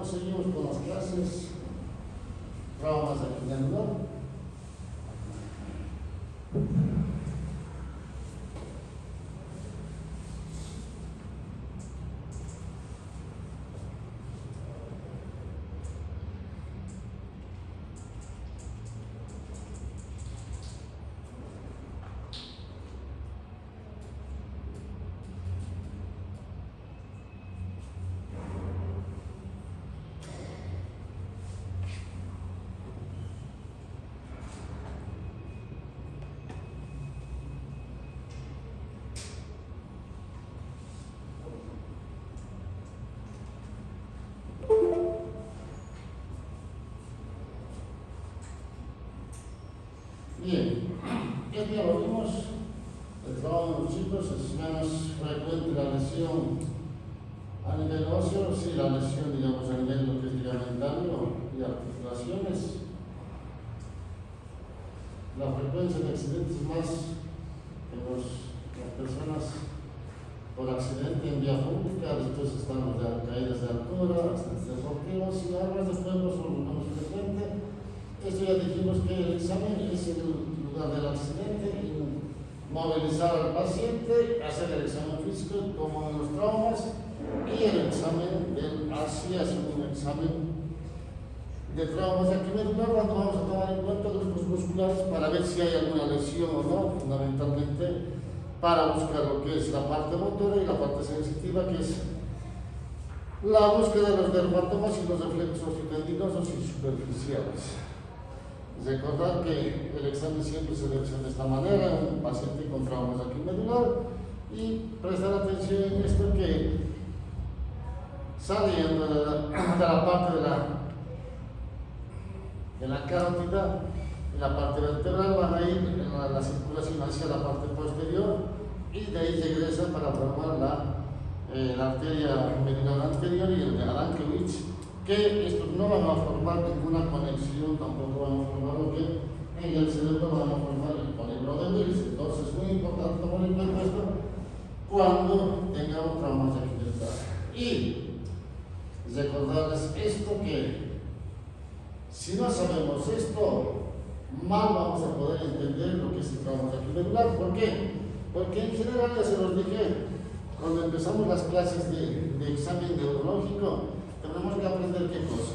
seguimos con las clases, traumas aquí medular. Bien, este ya lo vimos, el trabajo de los chicos es menos frecuente la lesión a nivel óseo, sí la lesión digamos a nivel lo que es ligamentario y articulaciones. La frecuencia de accidentes más en las personas por accidente en vía pública, después están las caídas de altura, accidentes deportivos y armas de fuego son lo menos frecuente. Esto ya dijimos que el examen es el lugar del accidente, movilizar al paciente, hacer el examen físico como en los traumas y el examen del ASI, hacer un examen de traumas aquí medular cuando vamos a tomar en cuenta grupos musculares para ver si hay alguna lesión o no, fundamentalmente para buscar lo que es la parte motora y la parte sensitiva, que es la búsqueda de los dermatomas y los reflexos tendinosos y superficiales. Recordar que el examen siempre se debe hacer de esta manera, un paciente con traumas aquí medular, y prestar atención en esto que saliendo de la parte de la carótida, en la parte vertebral van a ir en la circulación hacia la parte posterior y de ahí regresan para formar la arteria medular anterior y el de Adankiewicz, que estos no van a formar ninguna conexión, tampoco van a formar lo que en el cerebro van a formar el polígono de Willis. Entonces es muy importante tomar en cuenta esto cuando tengamos traumas aquí medular. Y recordarles esto, que si no sabemos esto, mal vamos a poder entender lo que es el trauma aquí medular. ¿Por qué? Porque en general, ya se los dije, cuando empezamos las clases de examen neurológico, tenemos que aprender qué cosa.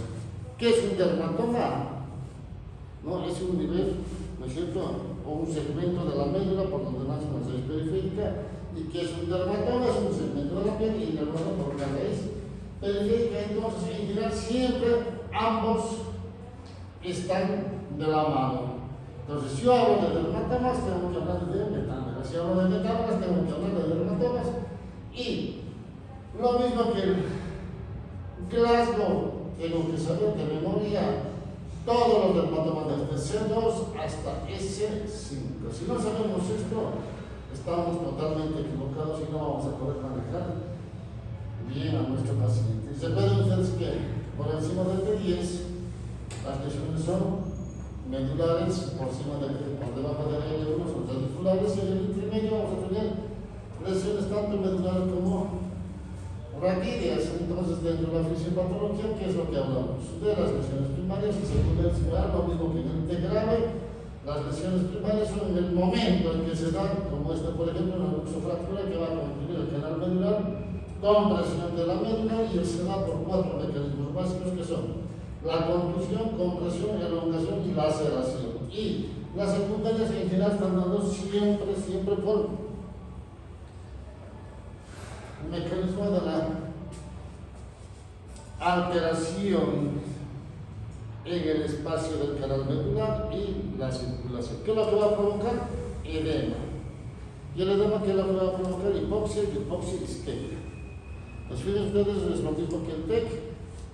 ¿Qué es un dermatoma? No, es un nivel, ¿no es cierto?, o un segmento de la médula por donde nace una raíz periférica. ¿Y qué es un dermatoma? Es un segmento de la piel y inervado por una raíz periférica. Entonces, en general, siempre ambos están de la mano. Entonces, si yo hablo de dermatomas, tengo que hablar de metámeras. Si hablo de metámeras, tengo que hablar de dermatomas. Y lo mismo que el Glasgow, tengo que saber de memoria todos los dermatomas desde C2 hasta S5. Si no sabemos esto, estamos totalmente equivocados y no vamos a poder manejar bien a nuestro paciente. Se puede ustedes que por encima de 10 las lesiones son medulares, por debajo de la L1 son radiculares, y en el intermedio vamos a tener lesiones tanto medulares como raquídeas. Entonces, dentro de la fisiopatología, ¿qué es lo que hablamos? De las lesiones primarias y secundarias, lo mismo que en el T grave. Las lesiones primarias son en el momento en que se dan, como esta, por ejemplo, una luxofractura que va a comprimir el canal medular, compresión de la médula, y se da por 4 mecanismos básicos que son la contusión, compresión, elongación y laceración. Y las secundarias en general están dando siempre por un mecanismo de la alteración en el espacio del canal medular y la circulación. ¿Qué es lo que va a provocar? Edema. Y el edema, ¿qué es lo que va a provocar? Hipoxia, y hipoxia isquémica. Pues fíjense ustedes, es lo mismo que el TEC,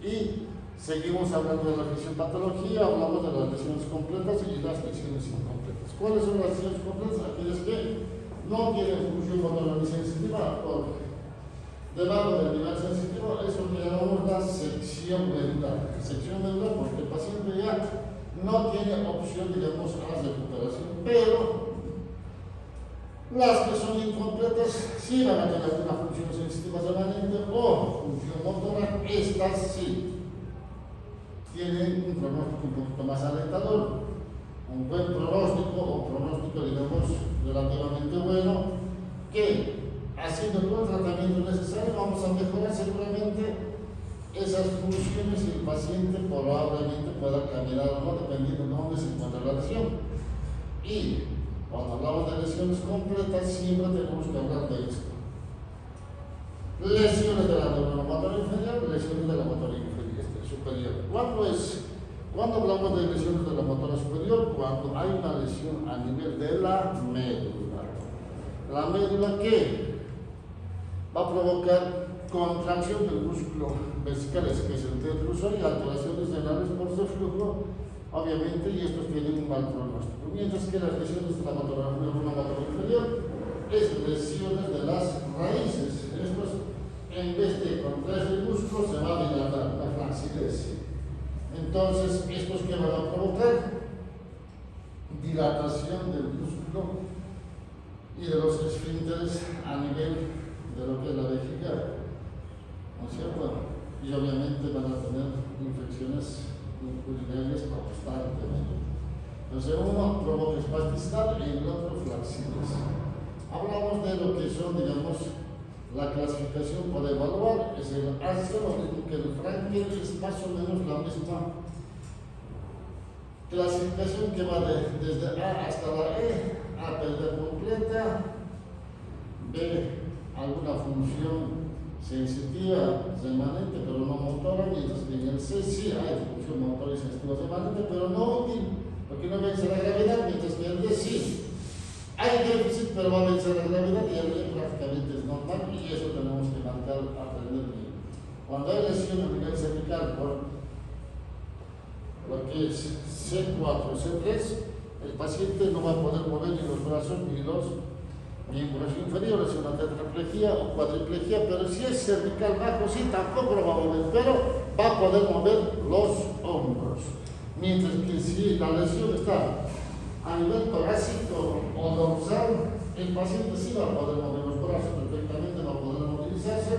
y seguimos hablando de la fisiopatología, hablamos de las lesiones completas y las lesiones incompletas. ¿Cuáles son las lesiones completas? Aquellas que no tienen función motora ni sensitiva, por debajo del nivel sensitivo, es lo que llamamos la sección medular. Sección medular porque el paciente ya no tiene opción, digamos, a la recuperación, pero las que son incompletas sí van a tener una función sensitiva remanente o función motora, estas sí. tiene un pronóstico un poquito más alentador, un buen pronóstico o pronóstico, digamos, relativamente bueno, que haciendo el buen tratamiento necesario vamos a mejorar seguramente esas funciones y el paciente probablemente pueda caminar o no, dependiendo de dónde se encuentra la lesión. Y cuando hablamos de lesiones completas, siempre tenemos que hablar de esto: lesiones de la neuromotora inferior, lesiones de la motora superior. ¿Cuándo hablamos de lesiones de la motora superior? Cuando hay una lesión a nivel de la médula. La médula que va a provocar contracción del músculo vesicales, que es el detrusor, y alteraciones renales por reflujo, obviamente, y estos tienen un mal pronóstico. Mientras que las lesiones de la motora inferior es lesiones de las raíces. Estos, en vez de contraer el músculo, se va a dilatar la flacidez. Entonces, estos que van a provocar dilatación del músculo y de los esfínteres a nivel de lo que es la vejiga, ¿no es cierto? Y obviamente van a tener infecciones urinarias constantemente. Entonces, uno provoca espasticidad y el otro flacidez. Hablamos de lo que son, digamos, la clasificación para evaluar, es el ácido, lo mismo que el Frankel, es más o menos la misma clasificación que va desde A hasta la E: A, pérdida completa; B, alguna función sensitiva remanente pero no motora; mientras que en el C sí hay función motora y sensitiva remanente pero no útil, porque no vence la gravedad; mientras que en el D sí hay déficit pero va a vencer la gravedad, y el D prácticamente es normal, y eso tenemos que marcar, aprender bien. Cuando hay lesión a nivel cervical por lo que es C4 o C3, el paciente no va a poder mover ni los brazos ni los miembros inferiores, una tetraplegia o cuadriplegia. Pero si es cervical bajo, sí, tampoco lo va a mover, pero va a poder mover los hombros. Mientras que si la lesión está a nivel torácico o dorsal, el paciente sí va a poder mover los brazos perfectamente, va a poder movilizarse,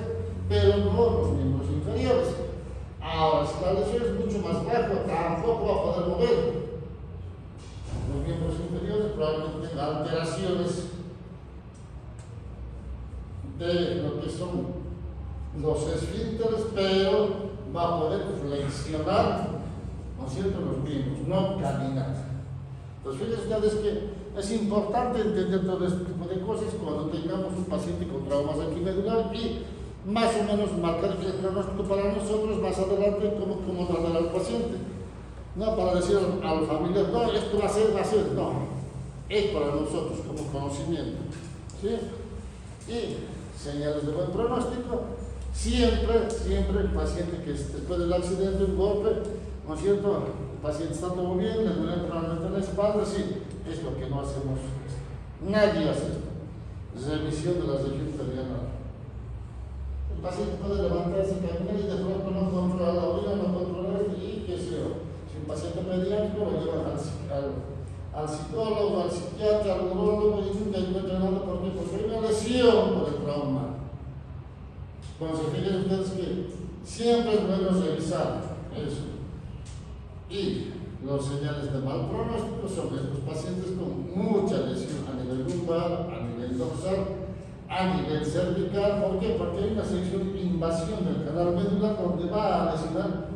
pero no los miembros inferiores. Ahora, si la lesión es mucho más baja, tampoco va a poder mover los miembros inferiores, probablemente tenga alteraciones de lo que son los esfínteres, pero va a poder flexionar, ¿no es cierto?, los miembros, no caminar. Entonces, fíjense ustedes que es importante entender todo este tipo de cosas cuando tengamos un paciente con traumas aquí medular, y más o menos marcar el pronóstico para nosotros más adelante, cómo tratar al paciente. No para decir al familiar, no, esto va a ser, no. Es para nosotros como conocimiento, ¿sí? Y señales de buen pronóstico: siempre el paciente que después del accidente, un golpe, ¿no es cierto?, el paciente está todo bien, le duele probablemente la espalda, sí, es lo que no hacemos. Nadie hace esto. Revisión de la región perianal. El paciente puede levantarse, caminar, y de pronto no controla la orina, no controla esto, y qué sé yo. Si un paciente pediátrico, lo llevan al psicólogo, al psiquiatra, al neurólogo, y nunca encuentran nada. ¿Por qué? Porque hay una lesión por el trauma. Entonces, fíjense ustedes que siempre es bueno revisar eso. Y los señales de mal pronóstico son estos pacientes con mucha lesión a nivel lumbar, a nivel dorsal, a nivel cervical. ¿Por qué? Porque hay una sección de invasión del canal medular donde va a lesionar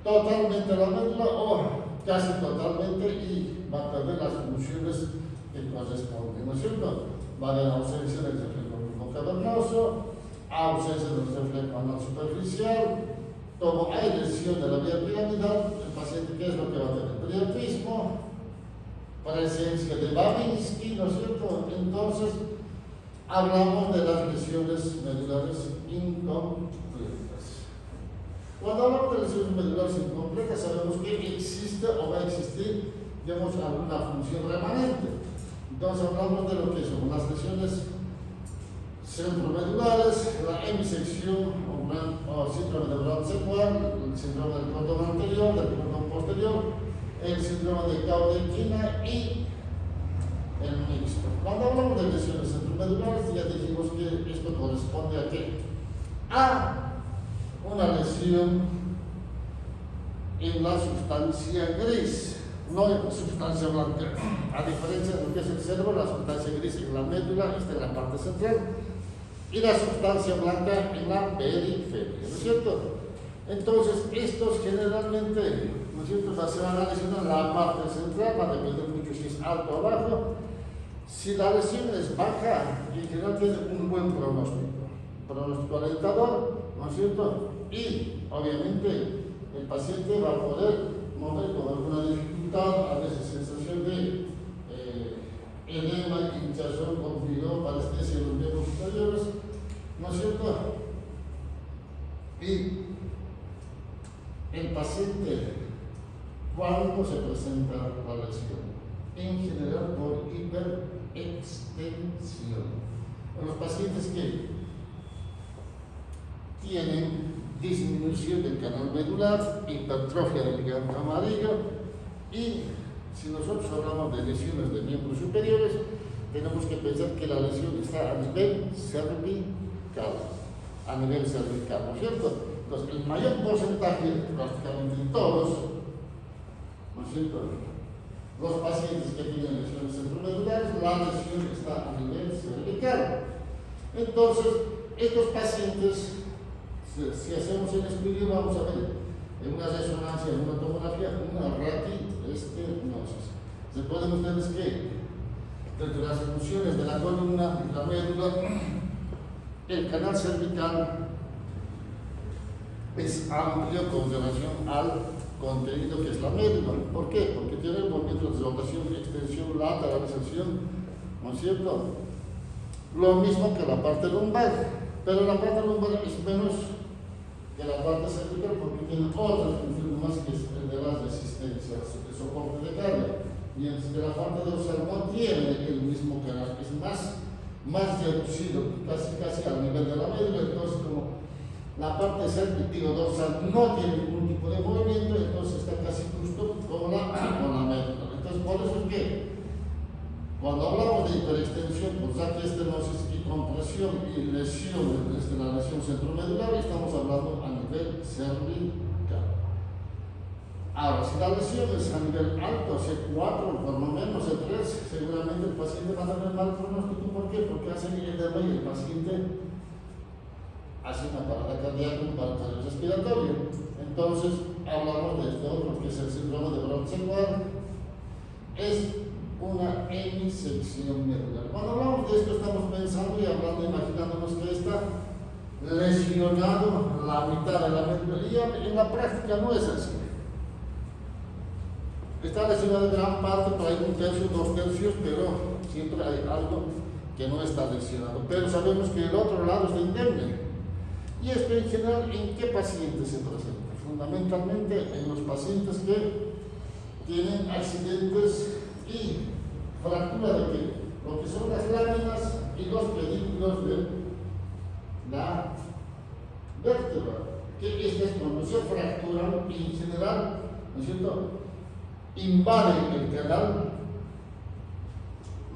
totalmente la médula o casi totalmente, y va a perder las funciones que corresponden, ¿no es cierto? Va a haber ausencia del reflejo cavernoso, ausencia del reflejo anal superficial. Como hay lesión de la vía piramidal, el paciente, ¿qué es lo que va a tener? Priapismo, presencia de Babinski, ¿no es cierto? Entonces, hablamos de las lesiones medulares incompletas. Cuando hablamos de lesiones medulares incompletas, sabemos que existe o va a existir, digamos, alguna función remanente. Entonces, hablamos de lo que son las lesiones centromedulares, la hemisección o síndrome de Brown secuar, el síndrome del cordón anterior, del cordón posterior, el síndrome de Caudequina y el mixto. Cuando hablamos de lesiones centromedulares, ya dijimos que esto corresponde a qué? A una lesión en la sustancia gris, no en la sustancia blanca. A diferencia de lo que es el cerebro, la sustancia gris en la médula está en la parte central y la sustancia blanca en la periferia, ¿no es cierto? Entonces, estos generalmente, ¿no es cierto?, se van a lesionar la parte central, va a depender mucho si es alto o bajo. Si la lesión es baja, en general tiene un buen pronóstico alentador, ¿no es cierto? Y, obviamente, el paciente va a poder mover con alguna dificultad, a veces sensación de edema, hinchazón, comprimido, parestesia en los miembros superiores, ¿no es cierto? Y el paciente, ¿cuándo se presenta la lesión? En general por hiperextensión. Los pacientes que tienen disminución del canal medular, hipertrofia del ligamento amarillo, y si nosotros hablamos de lesiones de miembros superiores, tenemos que pensar que la lesión está a nivel cervical, ¿no es cierto? Entonces, el mayor porcentaje, prácticamente todos, ¿no es cierto?, los pacientes que tienen lesiones centromedulares, la lesión está a nivel cervical. Entonces, estos pacientes, si hacemos el estudio, vamos a ver en una resonancia, en una tomografía, una ratiestenosis. Se pueden ustedes que, dentro de las funciones de la columna y la médula, el canal cervical es amplio con relación al contenido que es la médula. ¿Por qué? Porque tiene movimientos de rotación, extensión, lateralización, ¿no es cierto? Lo mismo que la parte lumbar, pero la parte lumbar es menos que la parte cervical porque tiene otras funciones más, que es el de la resistencia, el soporte de carga, mientras que la parte dorsal no tiene el mismo canal, es más reducido, casi al nivel de la médula. Entonces, como la parte cervical dorsal no tiene ningún tipo de movimiento, entonces está casi justo con la médula. Entonces, por eso es que cuando hablamos de hiperextensión, por ratiestenosis y compresión y lesiones desde la lesión centromedular, estamos hablando a nivel cervical. Ahora, si la lesión es a nivel alto, C4, por lo menos C3, seguramente el paciente va a tener mal pronóstico. ¿Por qué? Porque hace edema y el paciente hace una parada cardíaca, un paro cardiorrespiratorio. Entonces, hablamos de este otro, que es el síndrome de Brown-Séquard. Es una hemisección medular. Cuando hablamos de esto, estamos pensando y hablando, imaginándonos que está lesionado la mitad de la médula, y en la práctica no es así. Está lesionado en gran parte, por ahí 1/3, 2/3, pero siempre hay algo que no está lesionado. Pero sabemos que el otro lado está indemne. Y esto en general, ¿en qué pacientes se presenta? Fundamentalmente en los pacientes que tienen accidentes y fractura de ¿qué? Lo que son las láminas y los pedúnculos de la vértebra, que estas cuando se fracturan y en general, ¿no es cierto?, invaden el canal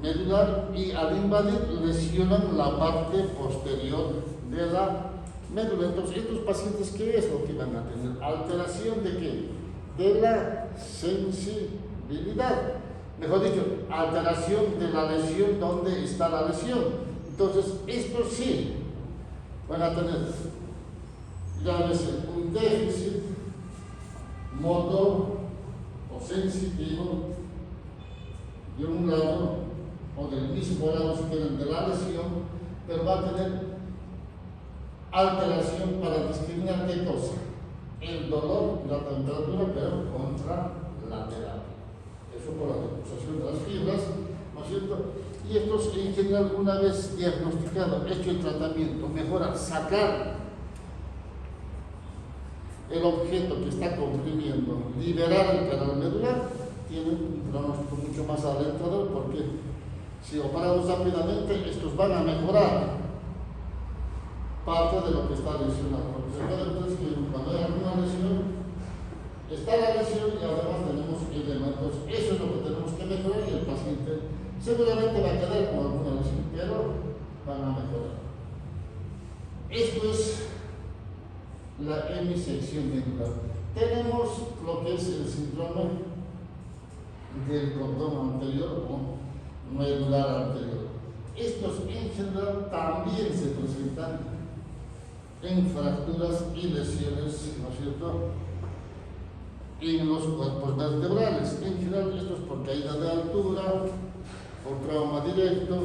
medular y al invadir lesionan la parte posterior de la médula. Entonces, estos pacientes, ¿qué es lo que van a tener? Alteración de ¿qué? De la sensibilidad. Mejor dicho, alteración de la lesión, donde está la lesión. Entonces, estos sí van a tener, llámese, un déficit motor o sensitivo de un lado o del mismo lado, si quieren, de la lesión, pero va a tener alteración para discriminar qué cosa: el dolor y la temperatura, pero contra la terapia. Eso por la deposición de las fibras, ¿no es cierto? Y estos, en general, una vez diagnosticado, hecho el tratamiento, mejora sacar el objeto que está comprimiendo, liberar el canal medular, tiene un pronóstico mucho más alentador, porque si operamos rápidamente, estos van a mejorar parte de lo que está lesionado. Porque se puede ver que cuando hay alguna lesión, está la lesión y además tenemos elementos. Eso es lo que tenemos que mejorar, y el paciente seguramente va a quedar con alguna lesión, pero van a mejorar. Esto es la hemisección medular. Tenemos lo que es el síndrome del cordón anterior o medular anterior. Estos en general también se presentan en fracturas y lesiones, ¿no es cierto?, en los cuerpos vertebrales. En general, esto es por caída de altura, por trauma directo.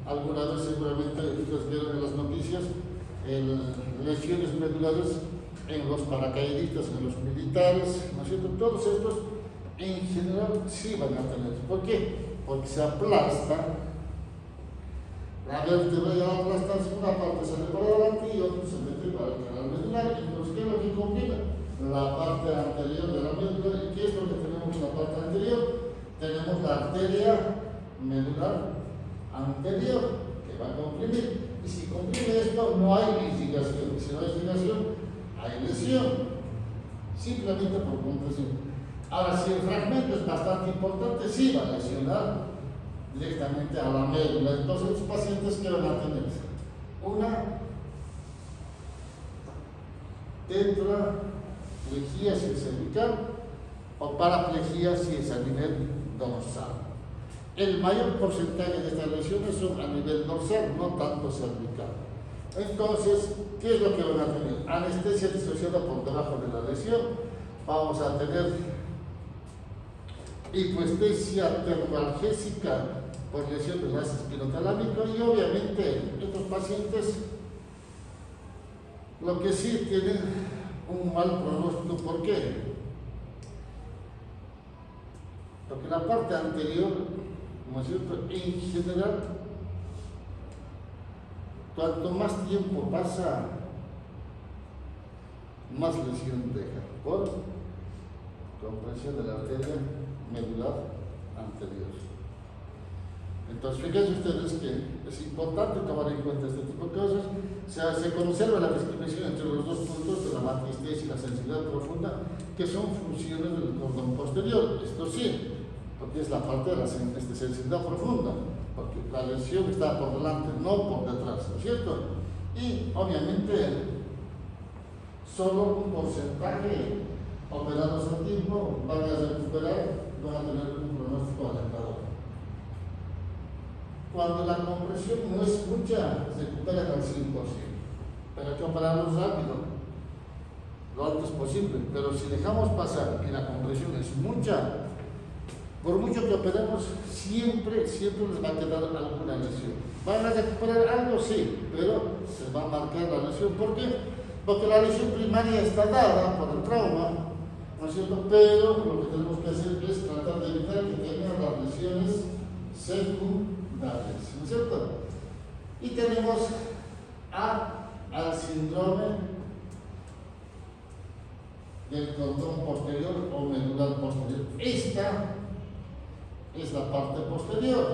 Alguna vez seguramente ustedes vieron en las noticias lesiones medulares en los paracaidistas, en los militares, ¿no es cierto? Todos estos en general sí van a tener. ¿Por qué? Porque se aplasta la vértebra, y al aplastarse una parte sale para adelante y otra se mete para el canal medular. Entonces, ¿qué es lo que combina? La parte anterior de la médula. ¿Y qué es lo que tenemos en la parte anterior? Tenemos la arteria medular anterior, que va a comprimir. Y si comprime esto, no hay ligación. Si no hay ligación, hay lesión. Simplemente por compresión. Ahora, si el fragmento es bastante importante, sí va a lesionar directamente a la médula. Entonces, los pacientes que van a tener una tetraplegia si es cervical o paraplegia si es a nivel dorsal. El mayor porcentaje de estas lesiones son a nivel dorsal, no tanto cervical. Entonces, ¿qué es lo que van a tener? Anestesia disociada por debajo de la lesión. Vamos a tener hipoestesia termoalgésica por lesión del lazo espinotalámico, y obviamente estos pacientes lo que sí tienen un mal pronóstico. ¿Por qué? Porque la parte anterior, ¿no es cierto?, en general, cuanto más tiempo pasa, más lesión deja por compresión de la arteria medular anterior. Entonces, fíjense ustedes que es importante tomar en cuenta este tipo de cosas. O sea, se conserva la discriminación entre los dos puntos de la matriz y la sensibilidad profunda, que son funciones del cordón posterior. Esto sí, porque es la parte de la sensibilidad profunda, porque la lesión está por delante, no por detrás, ¿no es cierto? Y obviamente solo un porcentaje operados a tiempo van a recuperar, van a tener un pronóstico alentador. Cuando la compresión no es mucha, se recuperan al 100%, pero hay que operarlos rápido, lo antes posible. Pero si dejamos pasar y la compresión es mucha, por mucho que operemos, siempre les va a quedar alguna lesión. ¿Van a recuperar algo? Sí, pero se va a marcar la lesión. ¿Por qué? Porque la lesión primaria está dada por el trauma, ¿no es cierto? Pero lo que tenemos que hacer es tratar de evitar que tengan las lesiones secundarias, ¿no es cierto? Y tenemos al síndrome del cordón posterior o medular posterior. Esta es la parte posterior,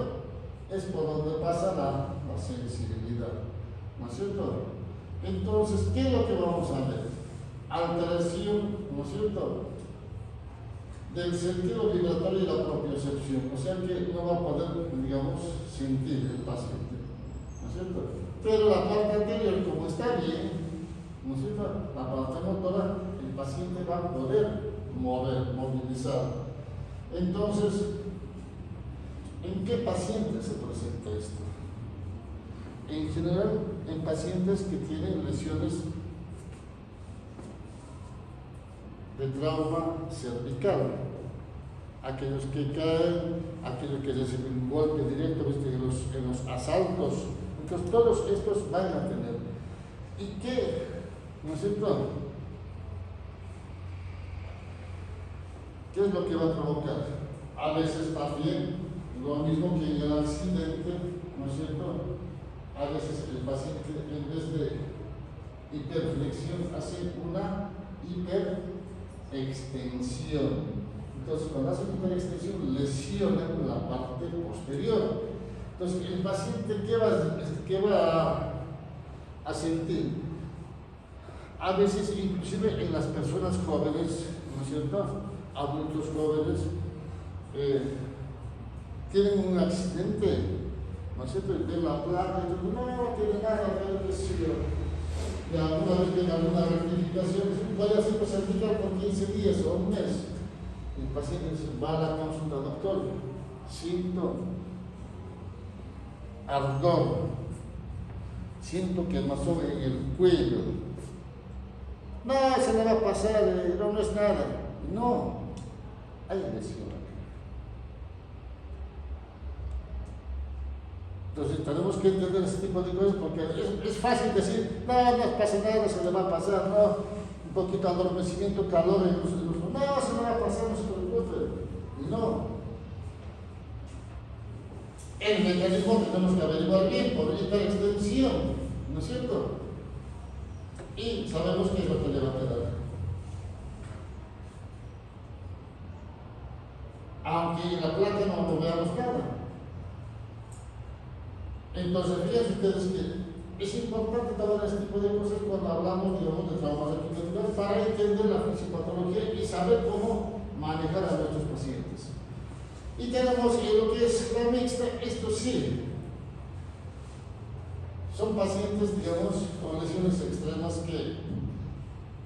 es por donde pasa la sensibilidad, ¿no es cierto? Entonces, ¿qué es lo que vamos a ver? Alteración, ¿no es cierto?, del sentido vibratorio y la propiocepción, o sea que no va a poder, digamos, sentir el paciente, ¿no es cierto? Pero la parte anterior, como está bien, ¿no es cierto?, la parte motora, el paciente va a poder movilizar. Entonces, ¿en qué pacientes se presenta esto? En general, en pacientes que tienen lesiones de trauma cervical, aquellos que caen, aquellos que reciben un golpe directo, ¿viste?, en los asaltos. Entonces, todos estos van a tener. ¿Y qué? ¿No es cierto? ¿Qué es lo que va a provocar? A veces también lo mismo que en el accidente, ¿no es cierto? A veces el paciente, en vez de hiperflexión, hace una hiperextensión. Entonces, cuando hace hiperextensión, lesiona la parte posterior. Entonces, el paciente, ¿qué va a sentir? A veces, inclusive en las personas jóvenes, ¿no es cierto?, adultos jóvenes, tienen un accidente, ¿no es cierto?, y ven la placa y dicen, no tiene nada, pero qué sé yo. y alguna vez venga alguna rectificación, vaya a ser certificar por 15 días o un mes. El paciente va a la consulta, doctor, siento ardor, siento quemazón en el cuello. No, se le va a pasar, no es nada. No, hay lesión. Entonces tenemos que entender ese tipo de cosas porque es fácil decir, no pasa nada, se le va a pasar, no, un poquito de adormecimiento, calor en los no, se le va a pasar, no se preocupe. Y no. El mecanismo tenemos que averiguar bien por hiperextensión, ¿no es cierto? Y sabemos qué es lo que le va a quedar. Aunque en la placa no veamos nada. Entonces, fíjense ustedes que es importante trabajar este tipo de cosas cuando hablamos, digamos, de traumas arquitectónicos para entender la fisiopatología y saber cómo manejar a nuestros pacientes. Y tenemos lo que es la mixta, esto sí, son pacientes, digamos, con lesiones extremas que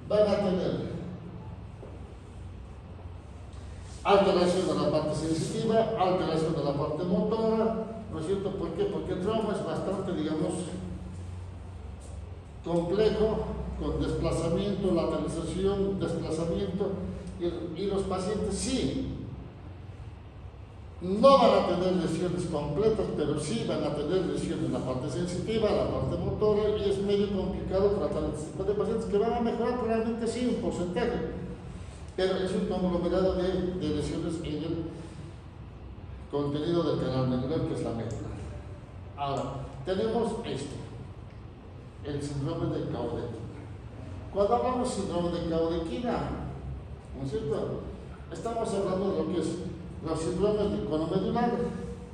van a tener alteración de la parte sensitiva, alteración de la parte motora, ¿no es cierto? ¿Por qué? Porque el trauma es bastante, digamos, complejo, con desplazamiento, lateralización, desplazamiento, y los pacientes sí, no van a tener lesiones completas, pero sí van a tener lesiones en la parte sensitiva, la parte motora, y es medio complicado tratar este tipo de pacientes que van a mejorar probablemente sí un porcentaje, pero es un conglomerado de lesiones en el contenido del canal medular, que es la médula. Ahora, tenemos esto, el síndrome de Caudequina. Cuando hablamos de síndrome de Caudequina, ¿no es cierto? Estamos hablando de lo que es los síndromes de cono medular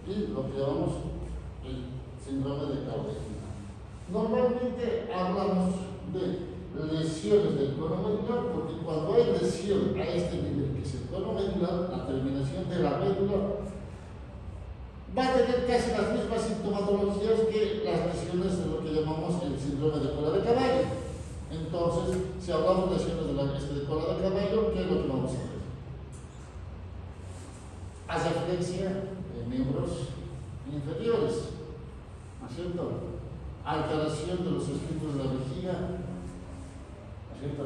y lo que llamamos el síndrome de Caudequina. Normalmente hablamos de lesiones del cono medular porque cuando hay lesión a este nivel, que es el cono medular, la terminación de la médula, va a tener casi las mismas sintomatologías que las lesiones de lo que llamamos el síndrome de cola de caballo. Entonces, si hablamos de lesiones de cola de caballo, ¿qué es lo que vamos a ver? Asfixia de miembros inferiores, ¿no es cierto? Alteración de los esfínteres de la vejiga, ¿no es cierto?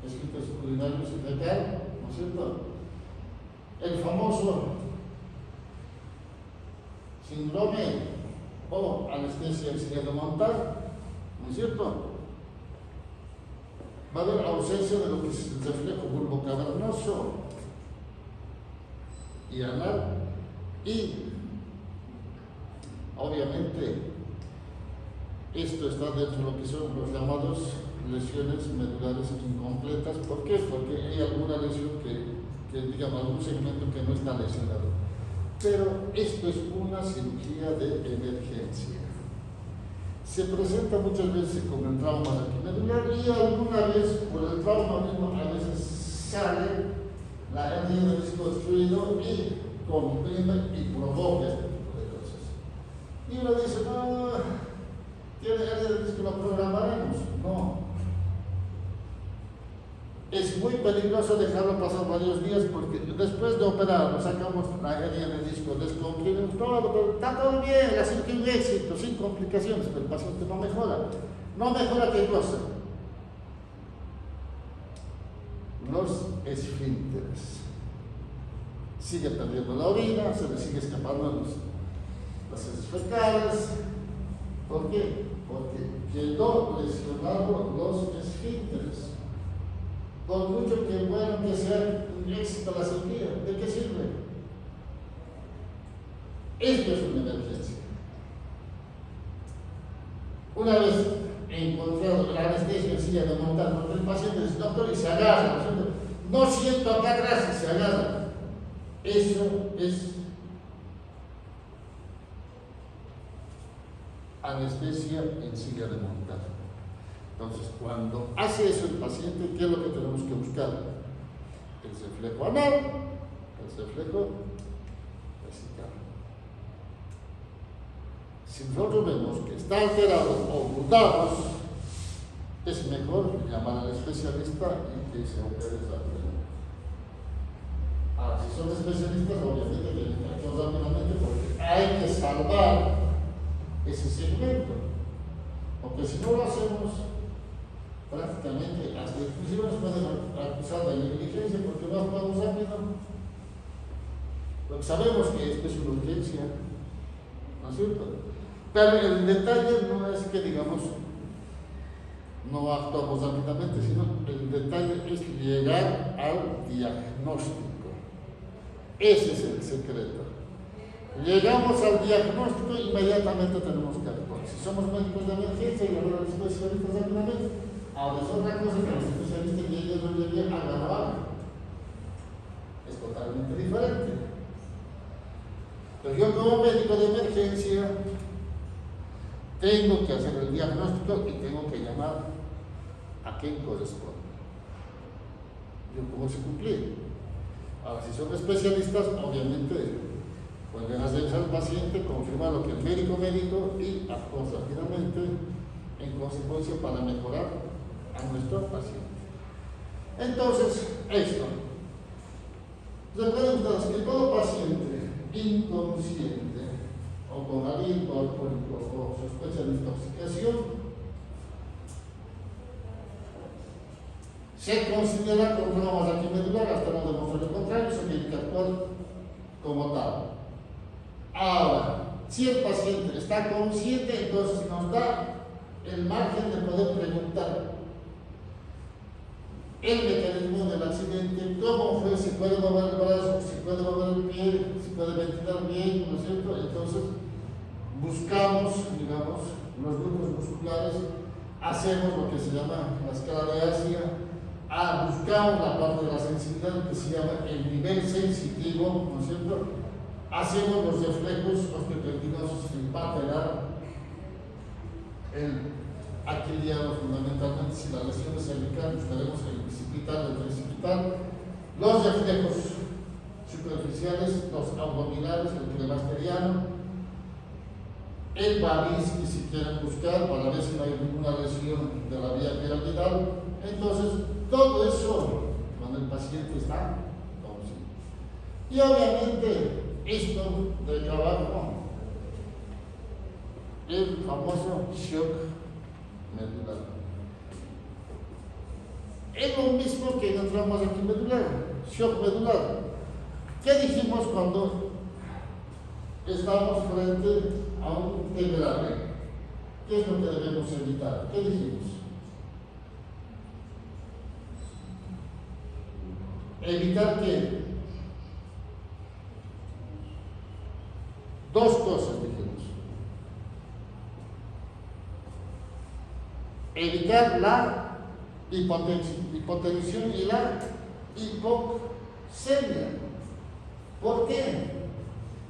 Los esfínteres urinarios y fecal, ¿no es cierto? El famoso síndrome o anestesia auxiliar de montar, ¿no es cierto? Va a haber ausencia de lo que es el reflejo bulbocavernoso y anal, y obviamente esto está dentro de lo que son los llamados lesiones medulares incompletas. ¿Por qué? Porque hay alguna lesión que digamos, algún segmento que no está lesionado. Pero esto es una cirugía de emergencia. Se presenta muchas veces con el trauma medular y alguna vez por el trauma mismo a veces sale la hernia de disco obstruido y comprime y provoca este tipo de cosas. Y uno dice, no, tiene hernia de disco, lo programaremos. No. Es muy peligroso dejarlo pasar varios días porque después de operar, sacamos la hernia de disco, descomprimimos todo, pero está todo bien, la cirugía un éxito, sin complicaciones, pero el paciente no mejora. ¿No mejora qué cosa? Los esfínteres. Sigue perdiendo la orina, se le sigue escapando las heces fecales. ¿Por qué? Porque quedó lesionado los esfínteres. Por mucho que bueno que sea un éxito la cirugía, ¿de qué sirve? Esto es una emergencia. Una vez encontrado la anestesia en silla de montar, porque el paciente dice, doctor, y se agarra, no siento acá atrás y se agarra. Eso es anestesia en silla de montar. Entonces, cuando hace eso el paciente, ¿qué es lo que tenemos que buscar? El reflejo anal, el reflejo vesical. Si nosotros vemos que está alterado o dudamos, es mejor llamar al especialista y que se opere esa persona. Ahora, si son especialistas, obviamente tienen que actuar rápidamente porque hay que salvar ese segmento. Porque si no lo hacemos, prácticamente, hasta inclusive nos pueden acusar de negligencia porque no actuamos rápido. Porque sabemos que esto es una urgencia, ¿no es cierto? Pero el detalle no es que, digamos, no actuamos rápidamente, sino el detalle es llegar al diagnóstico. Ese es el secreto. Llegamos al diagnóstico, inmediatamente tenemos que actuar. Si somos médicos de emergencia y ahora los especialistas rápidamente, ahora es otra cosa que los especialistas lleguen donde bien hagan algo. Es totalmente diferente. Pero yo como médico de emergencia tengo que hacer el diagnóstico y tengo que llamar a quien corresponde. Yo cómo se cumplir. Ahora, si son especialistas, obviamente pueden hacerse al paciente, confirmar lo que el médico y actuar rápidamente en consecuencia para mejorar a nuestro paciente. Entonces, esto. Recuerden ustedes que todo paciente inconsciente o con aliento alcohólico o sospecha de intoxicación se considera con traumas aquimedular hasta no demostrar lo contrario, se tiene que actuar como tal. Ahora, si el paciente está consciente, entonces nos da el margen de poder preguntar el mecanismo del accidente, cómo fue, si puede mover el brazo, si puede mover el pie, si puede ventilar bien, ¿no es cierto? Entonces, buscamos, digamos, los grupos musculares, hacemos lo que se llama la escala de Asia, buscamos la parte de la sensibilidad que se llama el nivel sensitivo, ¿no es cierto? Hacemos los reflejos osteotendinosos sin patelar, aquí digamos fundamentalmente si la lesión es cervical, buscaremos el bicipital, el tricipital, los reflejos superficiales, los abdominales, el cremasteriano, el Babinski si quieren buscar para ver si no hay ninguna lesión de la vía piramidal. Entonces, todo eso cuando el paciente está consciente. Y obviamente, esto de trabajo, el famoso shock medular. Es lo mismo que en el trauma aquimedular, shock medular. ¿Qué dijimos cuando estamos frente a un té grave? ¿Qué es lo que debemos evitar? ¿Qué dijimos? Evitar que dos cosas dijimos. Evitar la hipotensión y la hipoxemia. ¿Por qué?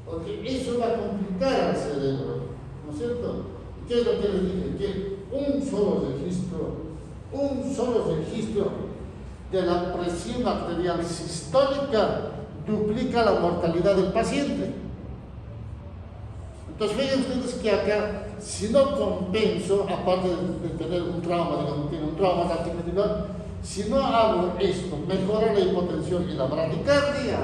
Porque eso va a complicar al cerebro, ¿no es cierto? ¿Qué es lo que les dije? Que un solo registro de la presión arterial sistólica duplica la mortalidad del paciente. Entonces vean ustedes que acá, si no compenso, aparte de tener un trauma, digamos, tiene un trauma aquimedular, si no hago esto, mejora la hipotensión y la bradicardia,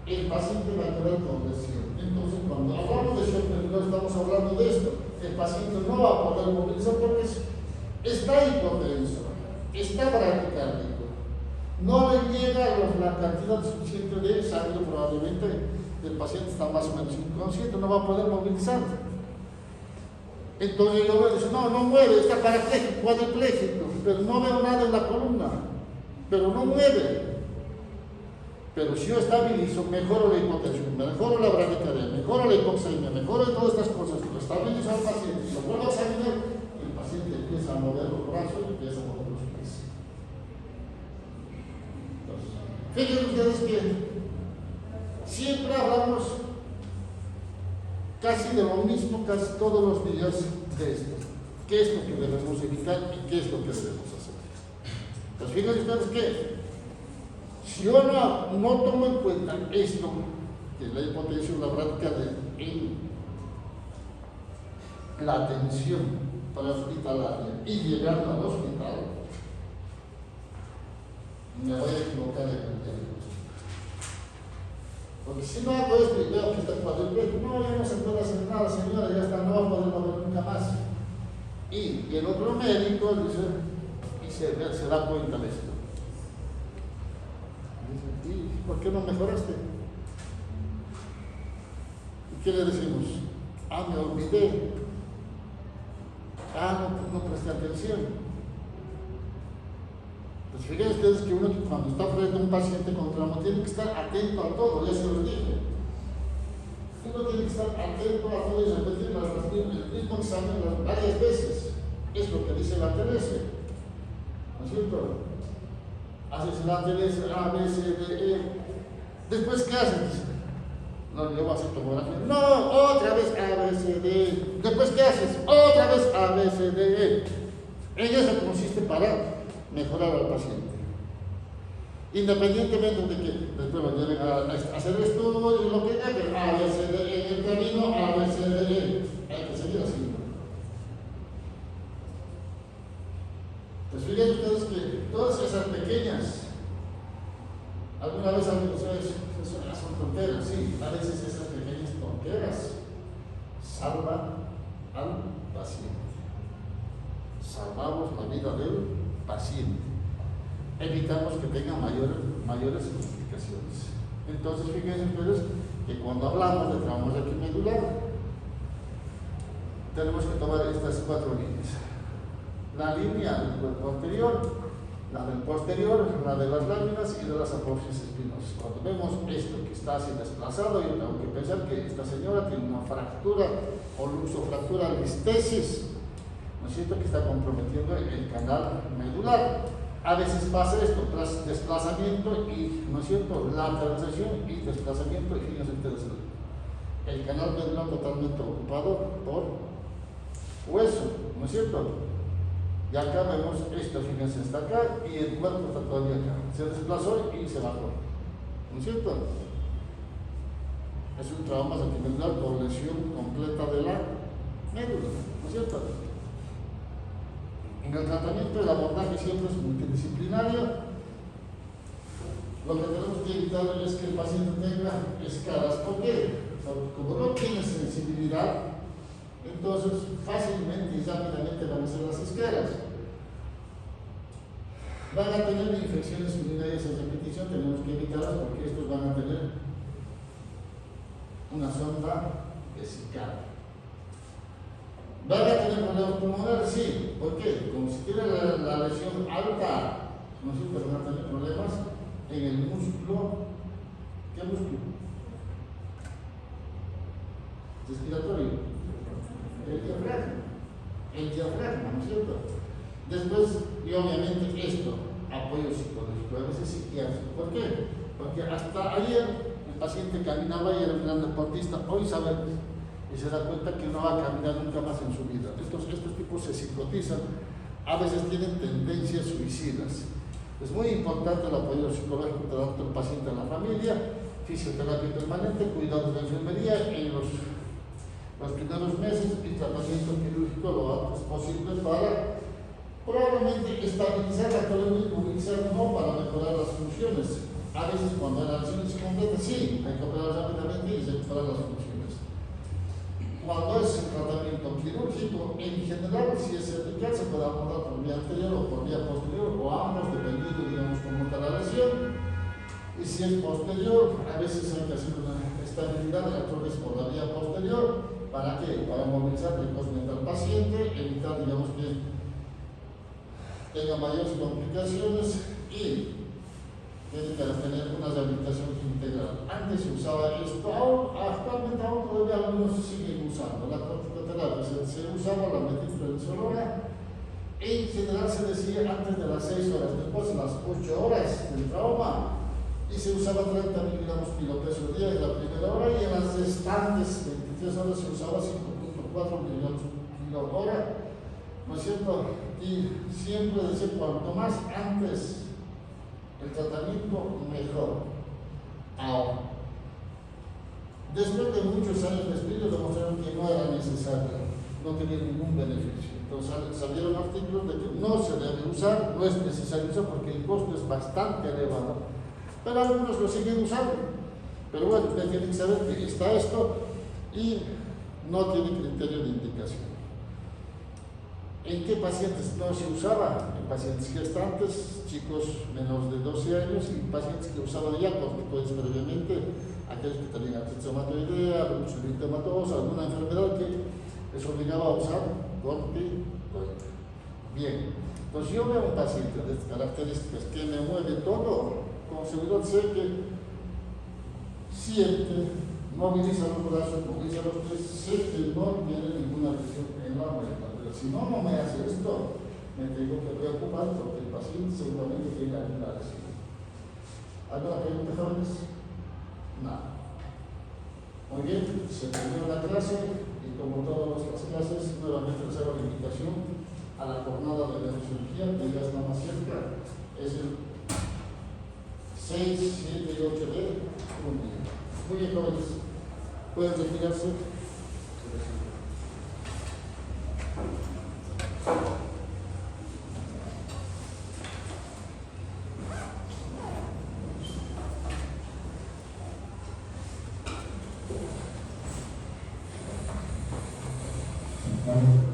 el paciente va a quedar con lesión. Entonces, cuando hablamos de shock medular, estamos hablando de esto. El paciente no va a poder movilizar porque está hipotenso, está bradicárdico, no le llega la cantidad suficiente de sangre, probablemente el paciente está más o menos inconsciente, no va a poder movilizar. Entonces yo veo, no mueve, está parapléjico, cuadripléjico, pero no veo nada en la columna, pero no mueve. Pero si yo estabilizo, mejoro la hipotensión, mejoro la bradicardia, mejoro la hipoxemia, mejoro todas estas cosas, lo estabilizo al paciente, lo vuelvo a examinar, el paciente empieza a mover los brazos y empieza a mover los pies. Entonces, fíjense ustedes que siempre hablamos casi de lo mismo, casi todos los días de esto. ¿Qué es lo que debemos evitar y qué es lo que debemos hacer? Pues fíjense ustedes que si yo no tomo en cuenta esto, que es la hipotensión, la bradicardia, en la atención prehospitalaria y llegando al hospital, me voy a equivocar en el diagnóstico. Porque si no hago esto y veo que está cuadripléjico, no, ya no se puede hacer nada, señora, ya está, no va a poder mover nunca más. Y el otro médico dice, y se da cuenta de esto. Dice, ¿y por qué no mejoraste? ¿Y qué le decimos? Ah, me olvidé. Ah, no presté atención. Pues fíjense ustedes que uno cuando está frente a un paciente con trauma tiene que estar atento a todo, ya se los dije. Uno tiene que estar atento a todo y repetir el mismo examen varias veces. Es lo que dice la TLS. ¿No es cierto? Haces la TLS A, B, C, D, E. Después, ¿qué haces? No, yo voy a hacer tomografía. No, otra vez A, B, C, D, E. Después, ¿qué haces? Otra vez A, B, C, D, E. En eso consiste para mejorar al paciente. Independientemente de que después lo lleven a hacer estudios y lo que hagan, A, B, C, D, E, el camino A, B, C, D, E. Hay que seguir así. Pues fíjense ustedes que todas esas pequeñas, alguna vez amigos, son tonteras, sí, a veces esas pequeñas tonteras salvan al paciente. Salvamos la vida del paciente. Evitamos que tenga mayores complicaciones. Entonces, fíjense ustedes que cuando hablamos de traumas medular, tenemos que tomar estas 4 líneas. La línea del cuerpo anterior, la del posterior, la de las láminas y de las apófisis espinosas. Cuando vemos esto que está así desplazado, yo tengo que pensar que esta señora tiene una fractura o luxofractura listesis, ¿no es cierto?, que está comprometiendo el canal medular. A veces pasa esto, desplazamiento y, ¿no es cierto?, lateralización y desplazamiento, y fíjense ustedes, el canal medular totalmente ocupado por hueso, ¿no es cierto? Y acá vemos esto, fíjense, está acá y el cuerpo está todavía acá. Se desplazó y se bajó, ¿no es cierto? Es un trauma sentimental por lesión completa de la médula, ¿no es cierto? En el tratamiento el abordaje siempre es multidisciplinario. Lo que tenemos que evitar es que el paciente tenga escalas. ¿Por qué? Como no tiene sensibilidad, entonces fácilmente y rápidamente van a ser las escalas. Van a tener infecciones urinarias a repetición, tenemos que evitarlas porque estos van a tener una sonda vesicada. ¿Van a tener problemas pulmonares? Sí. ¿Por qué? Como si tiene la lesión alta, no sé, pero van a tener problemas en el músculo. ¿Qué músculo? Respiratorio. El diafragma, ¿no es cierto? Después, y obviamente esto, apoyo psicológico, a veces psiquiátrico. ¿Por qué? Porque hasta ayer el paciente caminaba y era un gran deportista, hoy sabe y se da cuenta que no va a caminar nunca más en su vida. Estos tipos se psicotizan, a veces tienen tendencias suicidas. Es muy importante el apoyo psicológico tanto del paciente a la familia, fisioterapia permanente, cuidados de enfermería en los primeros meses y tratamiento quirúrgico lo antes posible para probablemente estabilizar la columna y movilizar, no para mejorar las funciones. A veces cuando la lesión es completa, sí, hay que operar rápidamente y recuperar las funciones. Cuando es un tratamiento quirúrgico, en general, si es cervical, se puede abordar por vía anterior o por vía posterior, o ambos, dependiendo, digamos, cómo está la lesión. Y si es posterior, a veces hay que hacer una estabilidad de la torres por la vía posterior. ¿Para qué? Para movilizar precozmente al paciente, evitar, digamos, que tenga mayores complicaciones y tiene que tener una rehabilitación integral. Antes se usaba esto, actualmente aún todavía algunos siguen usando la corticoterapia. Se usaba la metilprednisolona. En general se decía antes de las 6 horas, después de las 8 horas del trauma, y se usaba 30 miligramos kilopeso al día en la primera hora, y en las restantes 23 horas se usaba 5.4 miligramos kilo hora, ¿no es cierto? Y siempre decía, cuanto más antes el tratamiento, mejor. Ahora, después de muchos años de estudios demostraron que no era necesario. no tenía ningún beneficio. Entonces salieron artículos de que no se debe usar, no es necesario usar porque el costo es bastante elevado, pero algunos lo siguen usando. Pero bueno, usted tiene que saber que está esto y no tiene criterio de indicación. ¿En qué pacientes no se usaba? En pacientes gestantes, chicos menores de 12 años y pacientes que usaban ya corticoides previamente, aquellos que tenían artritis reumatoidea, lupus eritematosa, alguna enfermedad que les obligaba a usar corticoides. Bien, entonces yo veo un paciente de estas características que me mueve todo, con seguridad sé que siente, moviliza los brazos, moviliza los pies, sé que no tiene ninguna lesión enorme. Si no me hace esto, me tengo que preocupar porque el paciente seguramente tiene alguna lesión. ¿Alguna pregunta, jóvenes? Nada. Muy bien, se terminó la clase y como todas las clases, nuevamente les hago la invitación a la jornada de neurocirugía que ya está más cerca. Es el 6, 7 y 8 de junio. Muy bien, jóvenes. Pueden retirarse. Vamos.